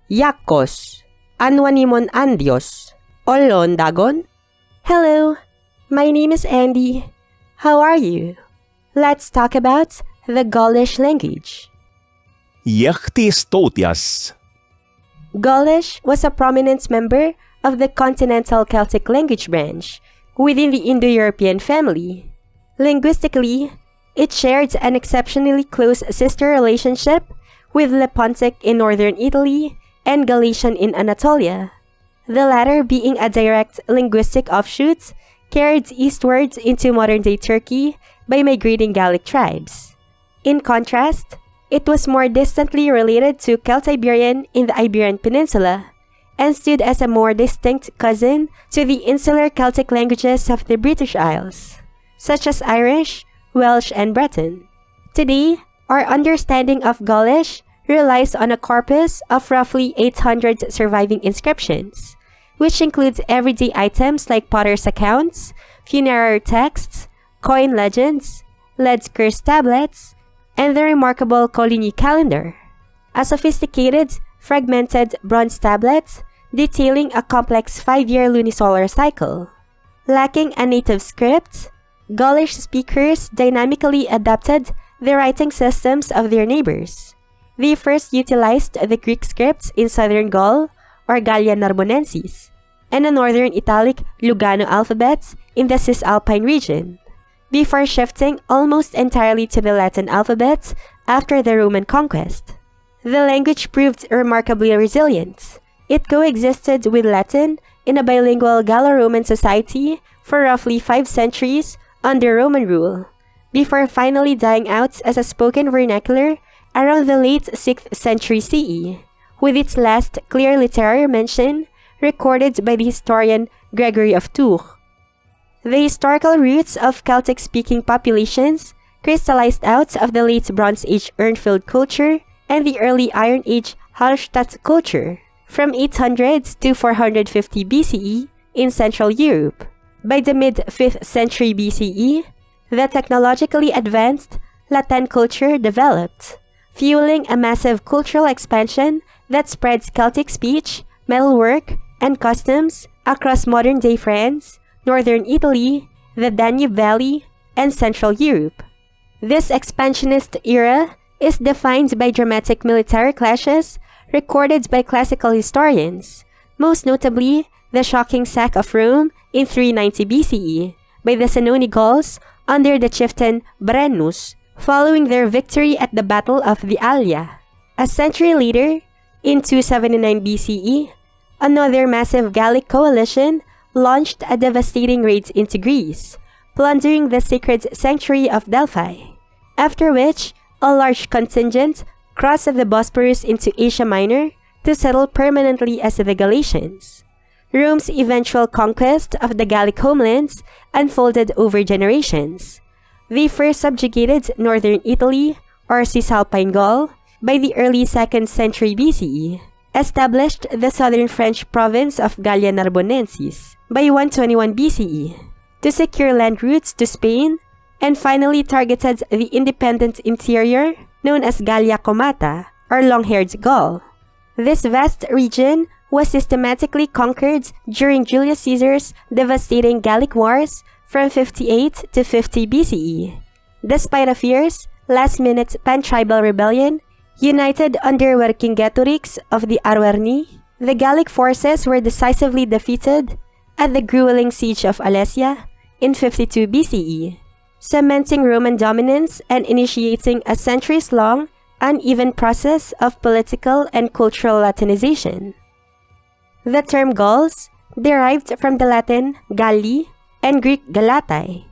Iaccos, Anuan imon Andios, Ollon dagon. Hello, my name is Andy. How are you? Let's talk about the Gaulish language. Stotias. Gaulish was a prominent member of the Continental Celtic language branch within the Indo-European family. Linguistically, it shared an exceptionally close sister relationship with Lepontic in northern Italy and Galatian in Anatolia, the latter being a direct linguistic offshoot carried eastwards into modern-day Turkey by migrating Gallic tribes. In contrast, it was more distantly related to Celtiberian in the Iberian Peninsula and stood as a more distinct cousin to the insular Celtic languages of the British Isles, such as Irish, Welsh, and Breton. Today, our understanding of Gaulish relies on a corpus of roughly 800 surviving inscriptions, which includes everyday items like potter's accounts, funerary texts, coin legends, lead curse tablets, and the remarkable Coligny calendar, a sophisticated, fragmented bronze tablet detailing a complex 5-year lunisolar cycle. Lacking a native script, Gaulish speakers dynamically adapted the writing systems of their neighbors. They first utilized the Greek scripts in southern Gaul, or Gallia Narbonensis, and the northern Italic Lugano alphabets in the Cisalpine region, before shifting almost entirely to the Latin alphabet after the Roman conquest. The language proved remarkably resilient. It coexisted with Latin in a bilingual Gallo-Roman society for roughly 5 centuries under Roman rule, before finally dying out as a spoken vernacular around the late 6th century CE, with its last clear literary mention recorded by the historian Gregory of Tours. The historical roots of Celtic-speaking populations crystallized out of the late Bronze Age Urnfield culture and the early Iron Age Hallstatt culture from 800 to 450 BCE in Central Europe. By the mid-5th century BCE, the technologically advanced Latin culture developed, fueling a massive cultural expansion that spreads Celtic speech, metalwork, and customs across modern-day France, northern Italy, the Danube Valley, and Central Europe. This expansionist era is defined by dramatic military clashes recorded by classical historians, most notably the shocking sack of Rome in 390 BCE by the Senoni Gauls under the chieftain Brennus, following their victory at the Battle of the Alia. A century later, in 279 BCE, another massive Gallic coalition launched a devastating raid into Greece, plundering the sacred sanctuary of Delphi, after which a large contingent crossed the Bosporus into Asia Minor to settle permanently as the Galatians. Rome's eventual conquest of the Gallic homelands unfolded over generations. They first subjugated northern Italy, or Cisalpine Gaul, by the early 2nd century BCE, established the southern French province of Gallia Narbonensis by 121 BCE to secure land routes to Spain, and finally targeted the independent interior known as Gallia Comata, or long-haired Gaul. This vast region was systematically conquered during Julius Caesar's devastating Gallic Wars from 58 to 50 BCE. Despite a fierce, last-minute pan-tribal rebellion united under Vercingetorix of the Arverni, the Gallic forces were decisively defeated at the grueling siege of Alesia in 52 BCE, cementing Roman dominance and initiating a centuries-long, uneven process of political and cultural Latinization. The term Gauls, derived from the Latin Galli and Greek Galatai,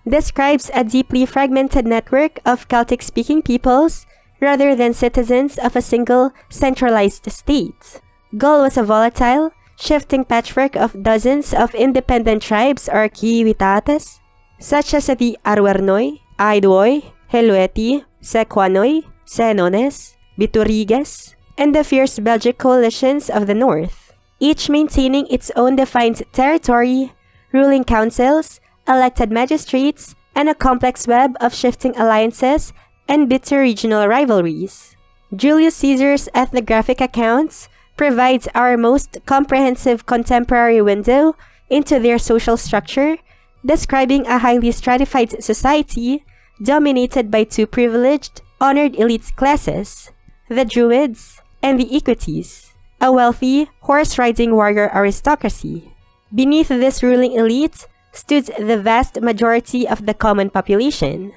describes a deeply fragmented network of Celtic-speaking peoples rather than citizens of a single centralized state. Gaul was a volatile, shifting patchwork of dozens of independent tribes or civitas, such as the Arvernoi, Aedoi, Helveti, Sequanoi, Senones, Bituriges, and the fierce Belgic coalitions of the north, each maintaining its own defined territory, ruling councils, elected magistrates, and a complex web of shifting alliances and bitter regional rivalries. Julius Caesar's ethnographic accounts provides our most comprehensive contemporary window into their social structure, describing a highly stratified society dominated by two privileged, honored elite classes, the Druids and the Equites, a wealthy, horse-riding warrior aristocracy. Beneath this ruling elite stood the vast majority of the common population,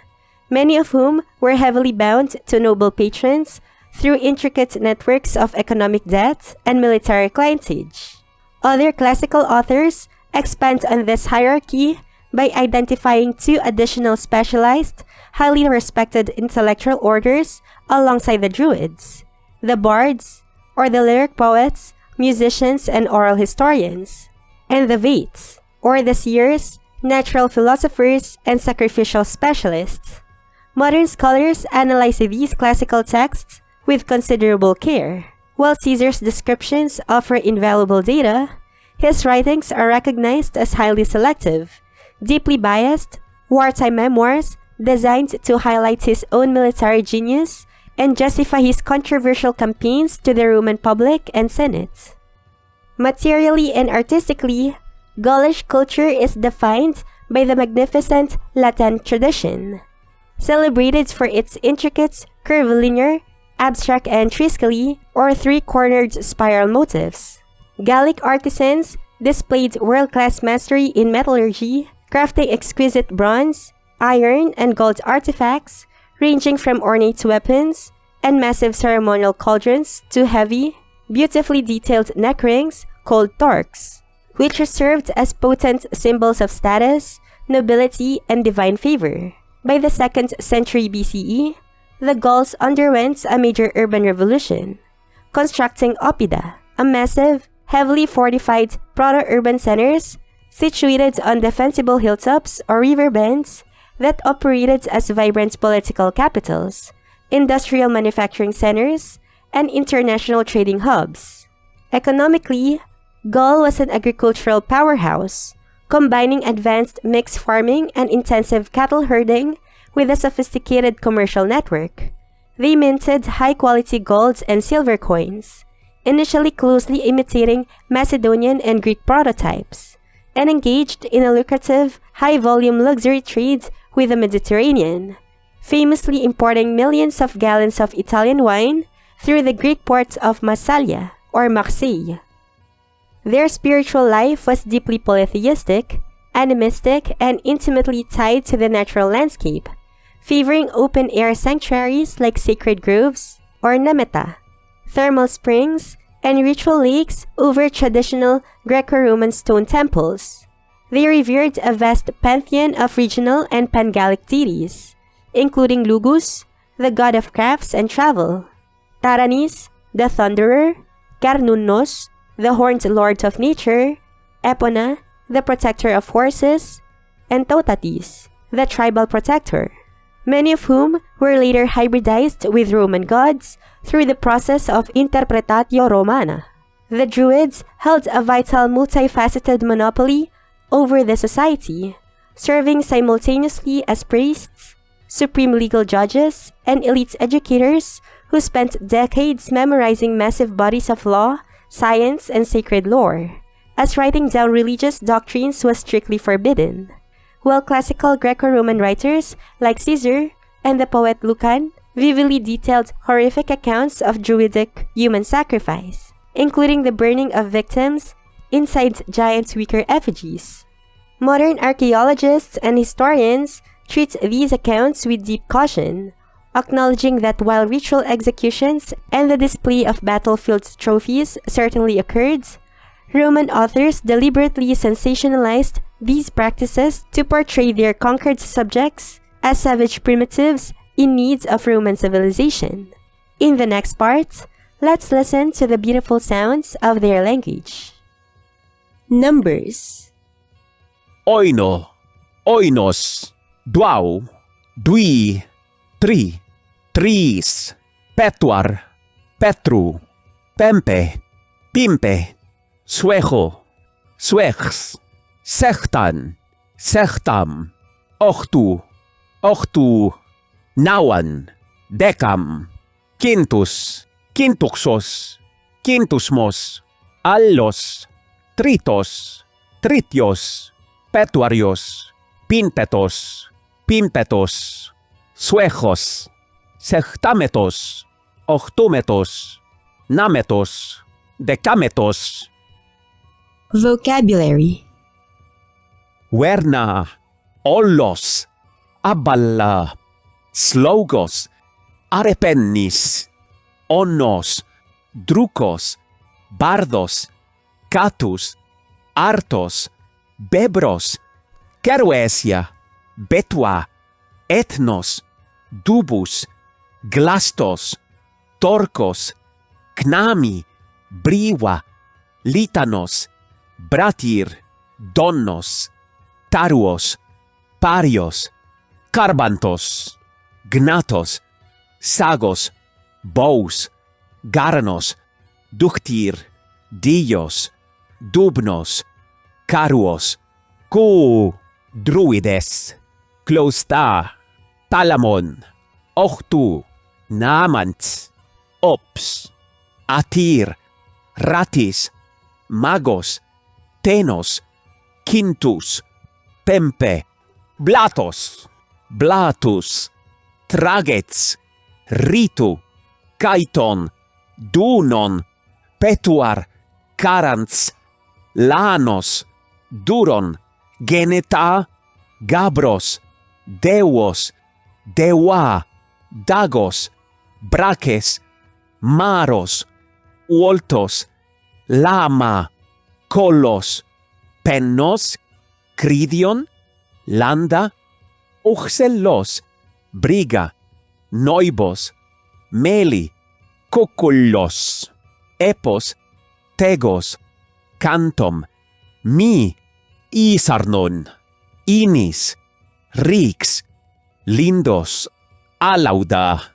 many of whom were heavily bound to noble patrons through intricate networks of economic debt and military clientage. Other classical authors expand on this hierarchy by identifying two additional specialized, highly respected intellectual orders alongside the Druids: the bards, or the lyric poets, musicians, and oral historians, and the Vates, or the seers, natural philosophers, and sacrificial specialists. Modern scholars analyze these classical texts with considerable care. While Caesar's descriptions offer invaluable data, his writings are recognized as highly selective, deeply biased, wartime memoirs designed to highlight his own military genius and justify his controversial campaigns to the Roman public and Senate. Materially and artistically, Gaulish culture is defined by the magnificent Latin tradition, celebrated for its intricate, curvilinear, abstract and triskele, or three-cornered spiral motifs. Gallic artisans displayed world-class mastery in metallurgy, crafting exquisite bronze, iron, and gold artifacts, ranging from ornate weapons and massive ceremonial cauldrons to heavy, beautifully detailed neck rings called torques, which served as potent symbols of status, nobility, and divine favor. By the 2nd century BCE, the Gauls underwent a major urban revolution, constructing oppida, a massive, heavily fortified proto-urban centers situated on defensible hilltops or river bends that operated as vibrant political capitals, industrial manufacturing centers, and international trading hubs. Economically, Gaul was an agricultural powerhouse, combining advanced mixed farming and intensive cattle herding with a sophisticated commercial network. They minted high-quality gold and silver coins, initially closely imitating Macedonian and Greek prototypes, and engaged in a lucrative, high-volume luxury trade with the Mediterranean, famously importing millions of gallons of Italian wine through the Greek port of Massalia, or Marseille. Their spiritual life was deeply polytheistic, animistic, and intimately tied to the natural landscape, favoring open-air sanctuaries like sacred groves, or nemeta, thermal springs, and ritual lakes over traditional Greco-Roman stone temples. They revered a vast pantheon of regional and pan-Gallic deities, including Lugus, the god of crafts and travel, Taranis, the thunderer, Carnunnos, the horned lord of nature, Epona, the protector of horses, and Totatis, the tribal protector, many of whom were later hybridized with Roman gods through the process of interpretatio Romana. The Druids held a vital multifaceted monopoly over the society, serving simultaneously as priests, supreme legal judges, and elite educators who spent decades memorizing massive bodies of law, science, and sacred lore, as writing down religious doctrines was strictly forbidden. While classical Greco-Roman writers like Caesar and the poet Lucan vividly detailed horrific accounts of Druidic human sacrifice, including the burning of victims inside giant wicker effigies. Modern archaeologists and historians treat these accounts with deep caution, acknowledging that while ritual executions and the display of battlefield trophies certainly occurred, Roman authors deliberately sensationalized these practices to portray their conquered subjects as savage primitives in need of Roman civilization. In the next part, let's listen to the beautiful sounds of their language. Numbers. Oino, oinos, duau, dui, tri, tris, petuar, petru, pempe, pimpe, suejo, suex, sechtan, sechtam, ochtu, ochtu, nauan, decam, quintus, quintuxos, quintusmos, allos, tritos, tritios, petuarios, pinpetos, pimpetos, suejos, sextametos, octumetos, nametos, decametos. Vocabulary. Werna, ollos, aballa, slogos, arepennis, onnos, drukos, bardos, catus, artos, bebros, keruesia, betua, ethnos, dubus, glastos, torcos, knami, briwa, litanos, bratir, donnos, taruos, parios, carbantos, gnatos, sagos, bous, garanos, ductir, dios, dubnos, caruos, druides, closta, talamon, ochtu, namant, ops, atir, ratis, magos, tenos, quintus, pempe, blatos, blatus, tragets, ritu, kaiton, dunon, petuar, carants, lanos, duron, geneta, gabros, deuos, dewa, dagos, braques, maros, uoltos, lama, colos, pennos, cridion, landa, uxellos, briga, noibos, meli, cocullos, epos, tegos, cantom, mi, isarnon, inis, rix, lindos, alauda,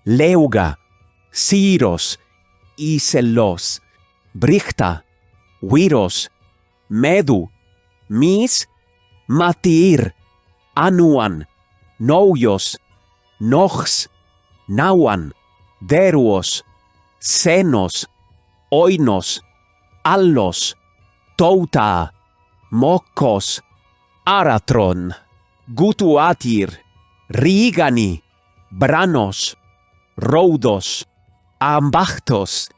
leuga, siros, iselos, brichta, viros, medu, mis, matir, anuan, noios, nox, nauan, deruos, senos, oinos, allos, touta, mokos, aratron, gutuatir, rigani, branos, rhodos, ambachtos,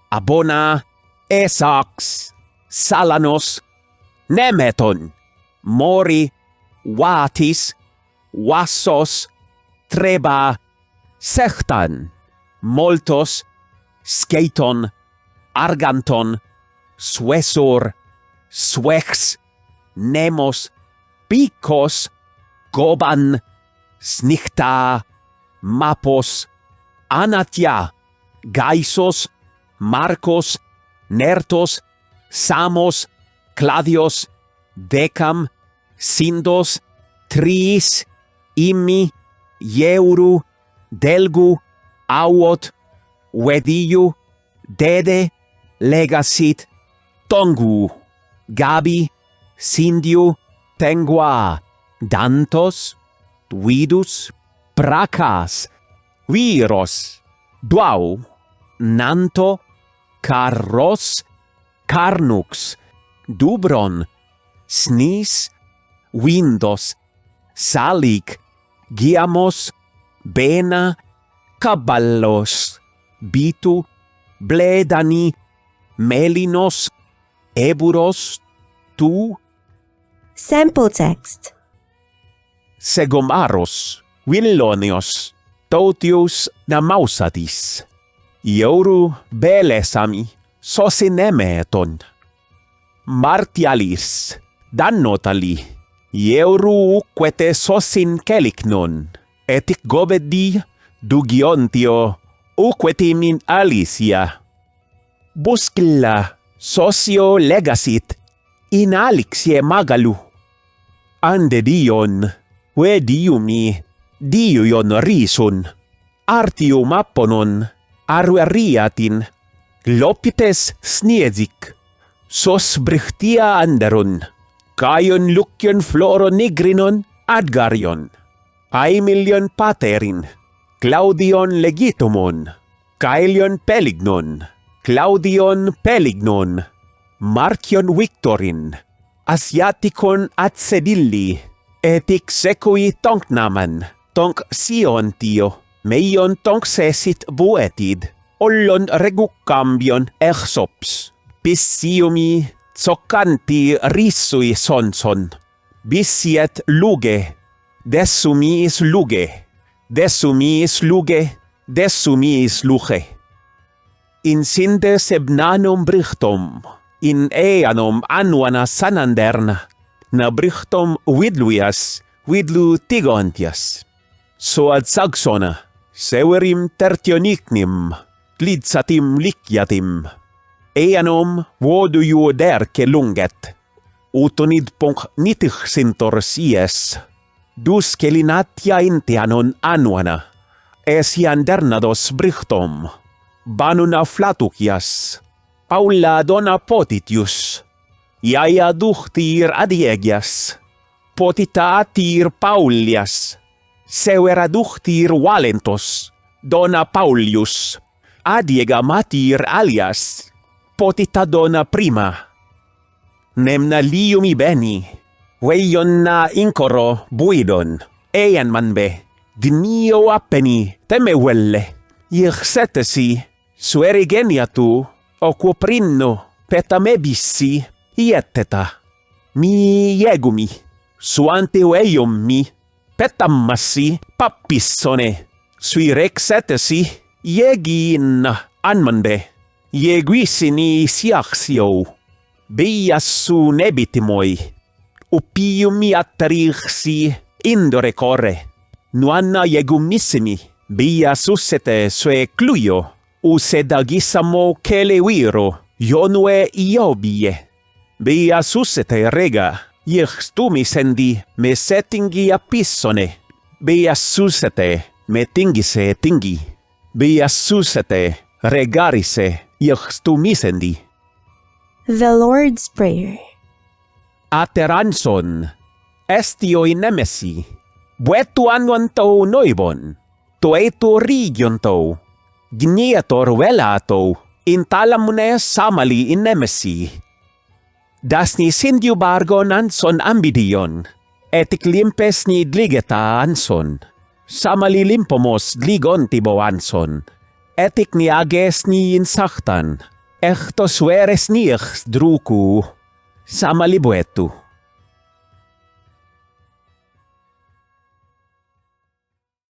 abona, esax, salanos, nemeton, mori, watis, wassos, treba, sechtan, moltos, skeiton, arganton, suesor, suex, nemos, picos, goban, snichta, mapos, anatia, gaisos, marcos, nertos, samos, cladios, decam, sindos, tris, imi, yeuru, delgu, auot, wedillu, dede, legasit, tongu, gabi, sindiu, tengua, dantos, vidus, bracas, viros, duau, nanto, carros, carnux, dubron, snis, windos, salic, giamos, bena, caballos, bitu, bledani, melinos, eburos, tu, Sample text. segomaros, villonios, totius namausatis, ioru belesami, sosinemeton, martialis, dannotali, ioru quete sosin keliknon, etic gobedi dugiontio, uquetimin alicia, buscilla, socio legasit, in alixie magalu, ande dion, vediumi, diuion rison, artium apponon, arveriatin, glopites sniezic, sos brichtia anderon, caion lucion floro nigrinon adgarion, aemilion paterin, Claudion legitumon, Caelion pelignon, Claudion Pelignon, Marcion Victorin, Asiaticon at Sedilli, etic secui tonc naman, tonc sion tio, meion tonc sesit buetid, Ollon regucambion exops, pissiumi zocanti risui sonson, bisiet luge, desumiis luge, desumiis luge, desumiis luge. Insinde sebnanum brichtom, in eanom anuana sananderna, na brichtom vidluias, vidlu tigontias. So ad saxona, severim tertionicnim, glidsatim liciatim, eanom voduju derce lunget, utonid ponc nitich sintor sies, dus celinatia inteanon anuana, esiandernados brichtom, banuna flatucias, Paula dona potitius, iaia ductir adiegias, potita atir Paulias, severa ductir Valentos, dona Paulius, adiega matir alias, potita dona prima. Nemna liumi beni, veion na incoro buidon, eian manbe, gnio appeni temevelle, irsetesi, suerigeniatu, oquoprinno, petamebissi, ieteta, mi iegumi, suante eium mi, petammassi, pappissone, sui rexetesi, iegin anmanbe, ieguissini siaxio, biassu nebitimoi, upiumi attarixi indorecore, nuanna iegumissimi, biasussete sue cluio, usedagissamo celeviro, ionue iobie, biasussete rega, ixtumisendi me setingi apissone, biasussete me tingise tingi, biasussete regarise ixtumisendi. The Lord's Prayer. Ateranson, estioi nemesi, buetu anuanto noibon, toetu regionto, gniator velato, intalamune samali in nemesi. Dasni sindiu bargon anson ambidion, etic limpes ni dligeta anson, samali limpomos dligontibo anson, etic ni ages ni insachtan, echtos veres nix druku, samali buetu.